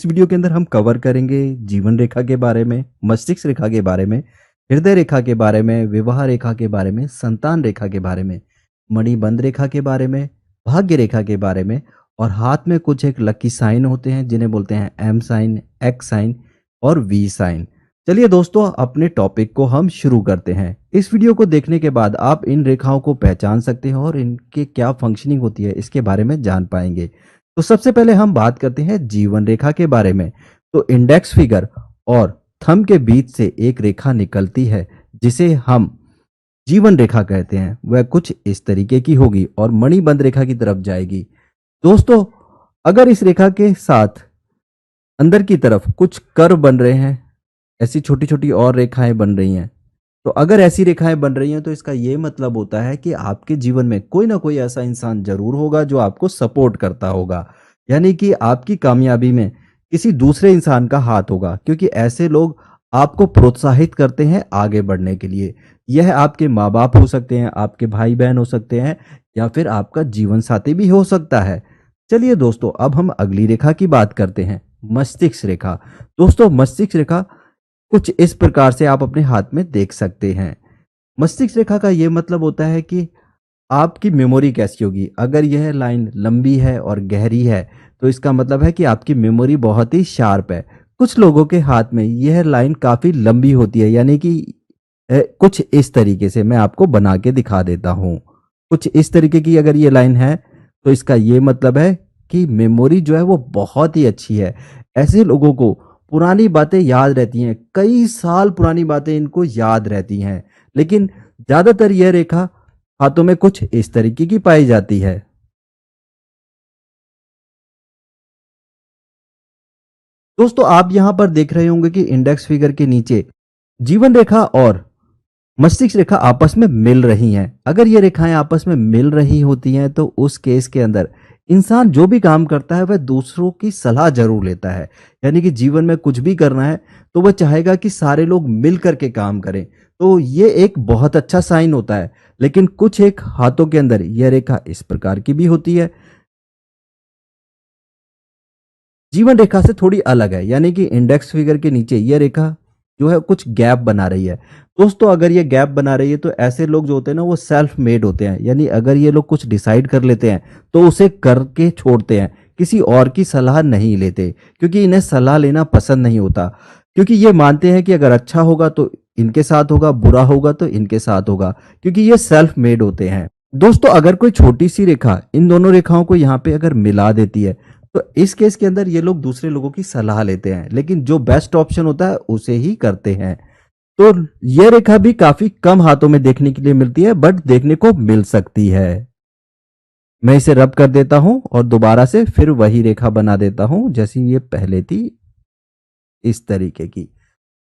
इस वीडियो के अंदर हम कवर करेंगे जीवन रेखा के बारे में, मस्तिष्क रेखा के बारे में, हृदय रेखा के बारे में, विवाह रेखा के बारे में, संतान रेखा के बारे में, मणिबंध रेखा के बारे में, भाग्य रेखा के बारे में और हाथ में कुछ एक लकी साइन होते हैं जिन्हें बोलते हैं एम साइन, एक्स साइन और वी साइन। चलिए दोस्तों, अपने टॉपिक को हम शुरू करते हैं। इस वीडियो को देखने के बाद आप इन रेखाओं को पहचान सकते हैं और इनके क्या फंक्शनिंग होती है इसके बारे में जान पाएंगे। तो सबसे पहले हम बात करते हैं जीवन रेखा के बारे में। तो इंडेक्स फिंगर और थंब के बीच से एक रेखा निकलती है जिसे हम जीवन रेखा कहते हैं। वह कुछ इस तरीके की होगी और मणिबंध रेखा की तरफ जाएगी। दोस्तों, अगर इस रेखा के साथ अंदर की तरफ कुछ कर्व बन रहे हैं, ऐसी छोटी छोटी और रेखाएं बन रही हैं, तो अगर ऐसी रेखाएं बन रही हैं तो इसका ये मतलब होता है कि आपके जीवन में कोई ना कोई ऐसा इंसान जरूर होगा जो आपको सपोर्ट करता होगा, यानी कि आपकी कामयाबी में किसी दूसरे इंसान का हाथ होगा, क्योंकि ऐसे लोग आपको प्रोत्साहित करते हैं आगे बढ़ने के लिए। यह आपके माँ बाप हो सकते हैं, आपके भाई बहन हो सकते हैं या फिर आपका जीवन साथी भी हो सकता है। चलिए दोस्तों, अब हम अगली रेखा की बात करते हैं, मस्तिष्क रेखा। दोस्तों, मस्तिष्क रेखा कुछ इस प्रकार से आप अपने हाथ में देख सकते हैं। मस्तिष्क रेखा का यह मतलब होता है कि आपकी मेमोरी कैसी होगी। अगर यह लाइन लंबी है और गहरी है तो इसका मतलब है कि आपकी मेमोरी बहुत ही शार्प है। कुछ लोगों के हाथ में यह लाइन काफी लंबी होती है, यानी कि कुछ इस तरीके से मैं आपको बना के दिखा देता हूं। कुछ इस तरीके की अगर ये लाइन है तो इसका ये मतलब है कि मेमोरी जो है वो बहुत ही अच्छी है। ऐसे लोगों को पुरानी बातें याद रहती हैं, कई साल पुरानी बातें इनको याद रहती हैं। लेकिन ज्यादातर यह रेखा हाथों में कुछ इस तरीके की पाई जाती है। दोस्तों, आप यहां पर देख रहे होंगे कि इंडेक्स फिगर के नीचे जीवन रेखा और मस्तिष्क रेखा आपस में मिल रही हैं। अगर ये रेखाएं आपस में मिल रही होती हैं तो उस केस के अंदर इंसान जो भी काम करता है वह दूसरों की सलाह जरूर लेता है, यानी कि जीवन में कुछ भी करना है तो वह चाहेगा कि सारे लोग मिल करके काम करें। तो ये एक बहुत अच्छा साइन होता है। लेकिन कुछ एक हाथों के अंदर यह रेखा इस प्रकार की भी होती है, जीवन रेखा से थोड़ी अलग है, यानी कि इंडेक्स फिगर के नीचे यह रेखा जो है कुछ गैप बना रही है। दोस्तों, अगर ये गैप बना रही है तो ऐसे लोग जो होते हैं ना वो सेल्फ मेड होते हैं, यानी अगर ये लोग कुछ डिसाइड कर लेते हैं तो उसे करके छोड़ते हैं, किसी और की सलाह नहीं लेते, क्योंकि इन्हें सलाह लेना पसंद नहीं होता। क्योंकि ये मानते हैं कि अगर अच्छा होगा तो इनके साथ होगा, बुरा होगा तो इनके साथ होगा, क्योंकि ये सेल्फ मेड होते हैं। दोस्तों, अगर कोई छोटी सी रेखा इन दोनों रेखाओं को यहाँ पे अगर मिला देती है तो इस केस के अंदर ये लोग दूसरे लोगों की सलाह लेते हैं, लेकिन जो बेस्ट ऑप्शन होता है उसे ही करते हैं। तो यह रेखा भी काफी कम हाथों में देखने के लिए मिलती है, बट देखने को मिल सकती है। मैं इसे रब कर देता हूं और दोबारा से फिर वही रेखा बना देता हूं जैसी ये पहले थी, इस तरीके की।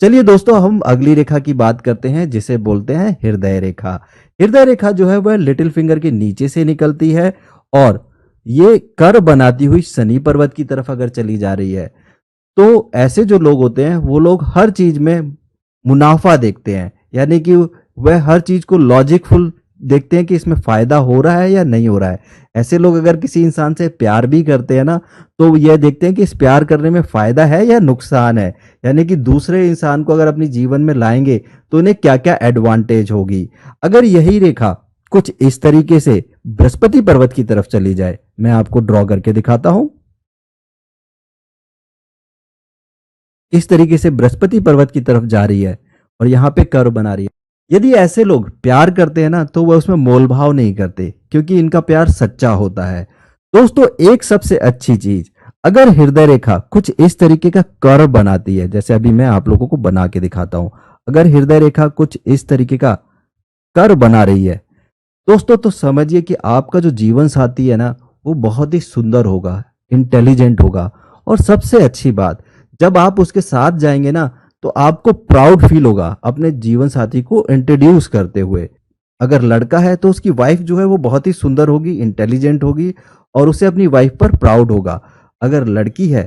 चलिए दोस्तों, हम अगली रेखा की बात करते हैं जिसे बोलते हैं हृदय रेखा। हृदय रेखा जो है वह लिटिल फिंगर के नीचे से निकलती है और ये कर बनाती हुई शनि पर्वत की तरफ अगर चली जा रही है। तो ऐसे जो लोग होते हैं वो लोग हर चीज में मुनाफा देखते हैं, यानी कि वह हर चीज को लॉजिकफुल देखते हैं कि इसमें फायदा हो रहा है या नहीं हो रहा है। ऐसे लोग अगर किसी इंसान से प्यार भी करते हैं ना तो यह देखते हैं कि इस प्यार करने में फायदा है या नुकसान है, यानी कि दूसरे इंसान को अगर अपने जीवन में लाएंगे तो उन्हें क्या क्या एडवांटेज होगी। अगर यही रेखा कुछ इस तरीके से बृहस्पति पर्वत की तरफ चली जाए, मैं आपको ड्रॉ करके दिखाता हूं। इस तरीके से बृहस्पति पर्वत की तरफ जा रही है और यहाँ पे कर्व बना रही है। यदि ऐसे लोग प्यार करते हैं ना तो वह उसमें मोल भाव नहीं करते, क्योंकि इनका प्यार सच्चा होता है। दोस्तों, एक सबसे अच्छी चीज, अगर हृदय रेखा कुछ इस तरीके का कर्व बनाती है, जैसे अभी मैं आप लोगों को बना के दिखाता हूं। अगर हृदय रेखा कुछ इस तरीके का कर्व बना रही है दोस्तों, तो समझिए कि आपका जो जीवन साथी है ना वो बहुत ही सुंदर होगा, इंटेलिजेंट होगा, और सबसे अच्छी बात, जब आप उसके साथ जाएंगे ना तो आपको प्राउड फील होगा अपने जीवन साथी को इंट्रोड्यूस करते हुए। अगर लड़का है तो उसकी वाइफ जो है वो बहुत ही सुंदर होगी, इंटेलिजेंट होगी और उसे अपनी वाइफ पर प्राउड होगा। अगर लड़की है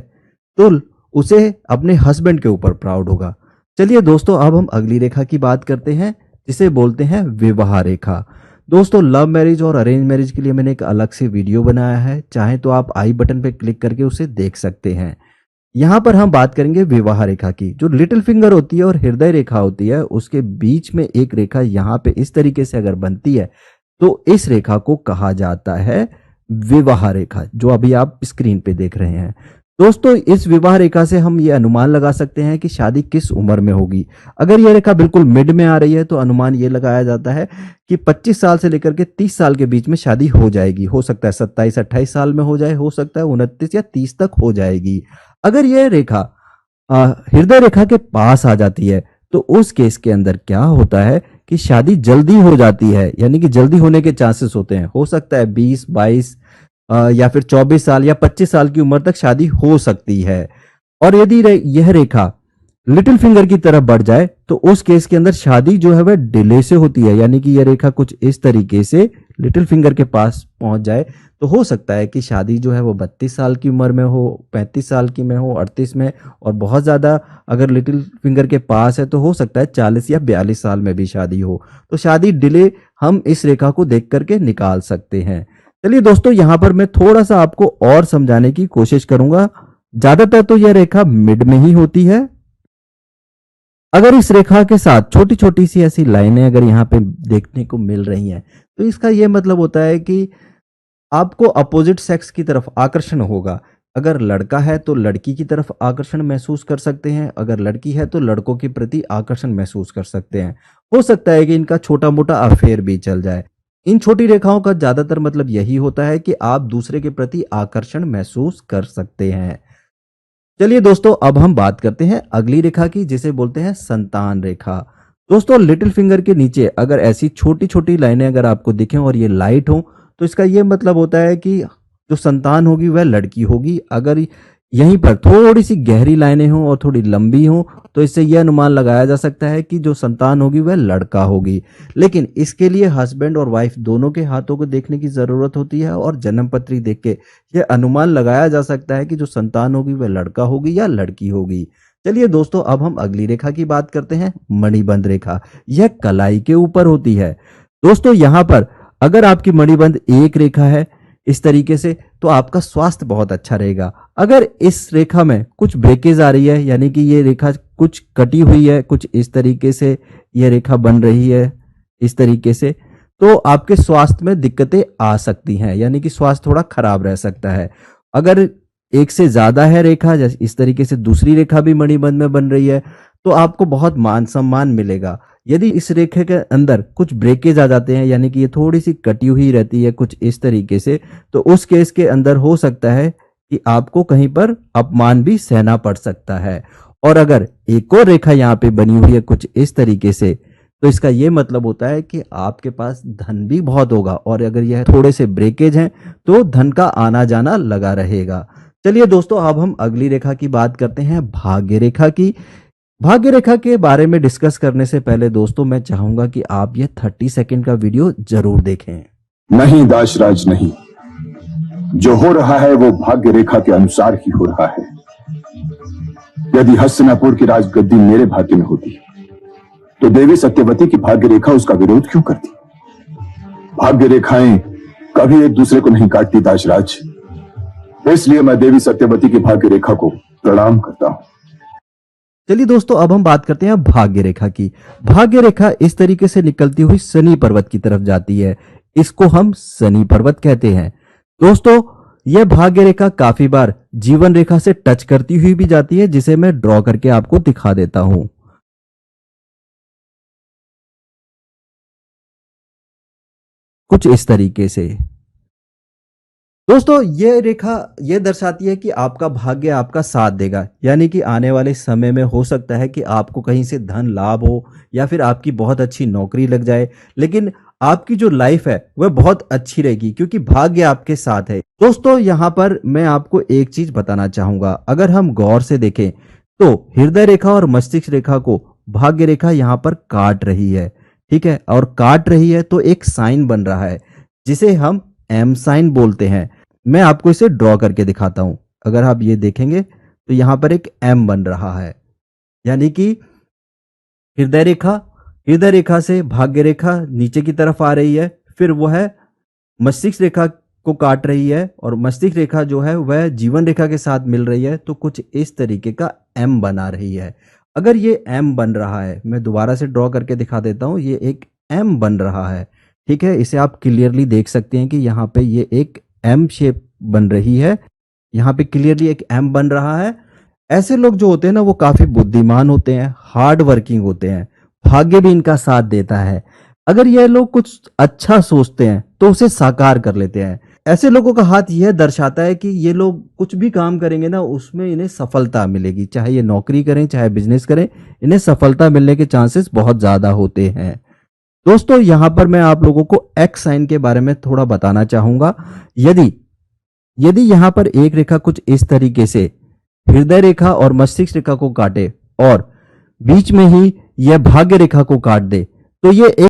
तो उसे अपने हस्बैंड के ऊपर प्राउड होगा। चलिए दोस्तों, अब हम अगली रेखा की बात करते हैं जिसे बोलते हैं विवाह रेखा। दोस्तों, लव मैरिज और अरेंज मैरिज के लिए मैंने एक अलग से वीडियो बनाया है, चाहे तो आप आई बटन पे क्लिक करके उसे देख सकते हैं। यहाँ पर हम बात करेंगे विवाह रेखा की। जो लिटिल फिंगर होती है और हृदय रेखा होती है, उसके बीच में एक रेखा यहाँ पे इस तरीके से अगर बनती है, तो इस रेखा को कहा जाता है विवाह रेखा, जो अभी आप स्क्रीन पे देख रहे हैं। दोस्तों, इस विवाह रेखा से हम ये अनुमान लगा सकते हैं कि शादी किस उम्र में होगी। अगर यह रेखा बिल्कुल मिड में आ रही है, तो अनुमान ये लगाया जाता है कि 25 साल से लेकर के 30 साल के बीच में शादी हो जाएगी। हो सकता है 27-28 साल में हो जाए, हो सकता है 29 या 30 तक हो जाएगी। अगर यह रेखा हृदय रेखा के पास आ जाती है, तो उस केस के अंदर क्या होता है कि शादी जल्दी हो जाती है, यानी कि जल्दी होने के चांसेस होते हैं। हो सकता है 20, 22 या फिर 24 साल या 25 साल की उम्र तक शादी हो सकती है। और यदि यह रेखा लिटिल फिंगर की तरफ बढ़ जाए, तो उस केस के अंदर शादी जो है वह डिले से होती है, यानी कि यह रेखा कुछ इस तरीके से लिटिल फिंगर के पास पहुंच जाए, तो हो सकता है कि शादी जो है वो 32 साल की उम्र में हो, 35 साल की में हो, 38 में, और बहुत ज़्यादा अगर लिटिल फिंगर के पास है तो हो सकता है 40 या 42 साल में भी शादी हो। तो शादी डिले हम इस रेखा को देख करके निकाल सकते हैं। चलिए दोस्तों, यहाँ पर मैं थोड़ा सा आपको और समझाने की कोशिश करूंगा। ज्यादातर तो यह रेखा मिड में ही होती है। अगर इस रेखा के साथ छोटी छोटी सी ऐसी लाइनें अगर यहाँ पे देखने को मिल रही हैं, तो इसका यह मतलब होता है कि आपको अपोजिट सेक्स की तरफ आकर्षण होगा। अगर लड़का है तो लड़की की तरफ आकर्षण महसूस कर सकते हैं, अगर लड़की है तो लड़कों के प्रति आकर्षण महसूस कर सकते हैं। हो सकता है कि इनका छोटा मोटा अफेयर भी चल जाए। इन छोटी रेखाओं का ज्यादातर मतलब यही होता है कि आप दूसरे के प्रति आकर्षण महसूस कर सकते हैं। चलिए दोस्तों, अब हम बात करते हैं अगली रेखा की, जिसे बोलते हैं संतान रेखा। दोस्तों, लिटिल फिंगर के नीचे अगर ऐसी छोटी छोटी लाइनें अगर आपको दिखें और ये लाइट हो, तो इसका ये मतलब होता है कि जो संतान होगी वह लड़की होगी। अगर यहीं पर थोड़ी सी गहरी लाइनें हों और थोड़ी लंबी हों, तो इससे यह अनुमान लगाया जा सकता है कि जो संतान होगी वह लड़का होगी। लेकिन इसके लिए हस्बैंड और वाइफ दोनों के हाथों को देखने की जरूरत होती है, और जन्म पत्री देख के यह अनुमान लगाया जा सकता है कि जो संतान होगी वह लड़का होगी या लड़की होगी। चलिए दोस्तों, अब हम अगली रेखा की बात करते हैं, मणिबंध रेखा। यह कलाई के ऊपर होती है। दोस्तों, यहाँ पर अगर आपकी मणिबंध एक रेखा है इस तरीके से, तो आपका स्वास्थ्य बहुत अच्छा रहेगा। अगर इस रेखा में कुछ ब्रेकेज आ रही है, यानी कि ये रेखा कुछ कटी हुई है, कुछ इस तरीके से ये रेखा बन रही है इस तरीके से, तो आपके स्वास्थ्य में दिक्कतें आ सकती हैं, यानी कि स्वास्थ्य थोड़ा खराब रह सकता है। अगर एक से ज्यादा है रेखा, जैसे इस तरीके से दूसरी रेखा भी मणिबंध में बन रही है, तो आपको बहुत मान सम्मान मिलेगा। यदि इस रेखे के अंदर कुछ ब्रेकेज आ जाते हैं, यानी कि ये थोड़ी सी कटी हुई रहती है कुछ इस तरीके से, तो उस केस के अंदर हो सकता है कि आपको कहीं पर अपमान भी सहना पड़ सकता है। और अगर एक और रेखा यहाँ पे बनी हुई है कुछ इस तरीके से, तो इसका ये मतलब होता है कि आपके पास धन भी बहुत होगा, और अगर यह थोड़े से ब्रेकेज हैं तो धन का आना जाना लगा रहेगा। चलिए दोस्तों, अब हम अगली रेखा की बात करते हैं, भाग्य रेखा की। भाग्य रेखा के बारे में डिस्कस करने से पहले दोस्तों, मैं चाहूंगा कि आप ये 30 सेकंड का वीडियो जरूर देखें। नहीं दाशराज नहीं, जो हो रहा है वो भाग्य रेखा के अनुसार ही हो रहा है। यदि हस्तिनापुर की राजगद्दी मेरे भाग्य में होती तो देवी सत्यवती की भाग्य रेखा उसका विरोध क्यों करती? भाग्य रेखाएं कभी एक दूसरे को नहीं काटती दाशराज, इसलिए मैं देवी सत्यवती की भाग्य रेखा को प्रणाम करता हूं। चलिए दोस्तों, अब हम बात करते हैं भाग्य रेखा की। भाग्य रेखा इस तरीके से निकलती हुई शनि पर्वत की तरफ जाती है। इसको हम शनि पर्वत कहते हैं। दोस्तों, यह भाग्य रेखा काफी बार जीवन रेखा से टच करती हुई भी जाती है, जिसे मैं ड्रॉ करके आपको दिखा देता हूं। कुछ इस तरीके से। दोस्तों, ये रेखा ये दर्शाती है कि आपका भाग्य आपका साथ देगा, यानी कि आने वाले समय में हो सकता है कि आपको कहीं से धन लाभ हो, या फिर आपकी बहुत अच्छी नौकरी लग जाए, लेकिन आपकी जो लाइफ है वह बहुत अच्छी रहेगी, क्योंकि भाग्य आपके साथ है। दोस्तों, यहाँ पर मैं आपको एक चीज बताना चाहूंगा। अगर हम गौर से देखें तो हृदय रेखा और मस्तिष्क रेखा को भाग्य रेखा यहाँ पर काट रही है, ठीक है, और काट रही है तो एक साइन बन रहा है, जिसे हम एम साइन बोलते हैं। मैं आपको इसे ड्रॉ करके दिखाता हूं। अगर आप ये देखेंगे तो यहां पर एक एम बन रहा है, यानी कि हृदय रेखा से भाग्य रेखा नीचे की तरफ आ रही है, फिर वो है मस्तिष्क रेखा को काट रही है और मस्तिष्क रेखा जो है वह जीवन रेखा के साथ मिल रही है, तो कुछ इस तरीके का एम बना रही है। अगर ये एम बन रहा है, मैं दोबारा से ड्रॉ करके दिखा देता हूं, ये एक एम बन रहा है, ठीक है। इसे आप क्लियरली देख सकते हैं कि यहाँ पे ये एक एम शेप बन रही है, यहाँ पे क्लियरली एक एम बन रहा है। ऐसे लोग जो होते हैं ना वो काफी बुद्धिमान होते हैं, हार्ड वर्किंग होते हैं, भाग्य भी इनका साथ देता है। अगर ये लोग कुछ अच्छा सोचते हैं तो उसे साकार कर लेते हैं। ऐसे लोगों का हाथ यह दर्शाता है कि ये लोग कुछ भी काम करेंगे ना उसमें इन्हें सफलता मिलेगी, चाहे ये नौकरी करें चाहे बिजनेस करें, इन्हें सफलता मिलने के चांसेस बहुत ज्यादा होते हैं। दोस्तों यहां पर मैं आप लोगों को एक्स साइन के बारे में थोड़ा बताना चाहूंगा। यदि यदि यहां पर एक रेखा कुछ इस तरीके से हृदय रेखा और मस्तिष्क रेखा को काटे और बीच में ही यह भाग्य रेखा को काट दे, तो ये एक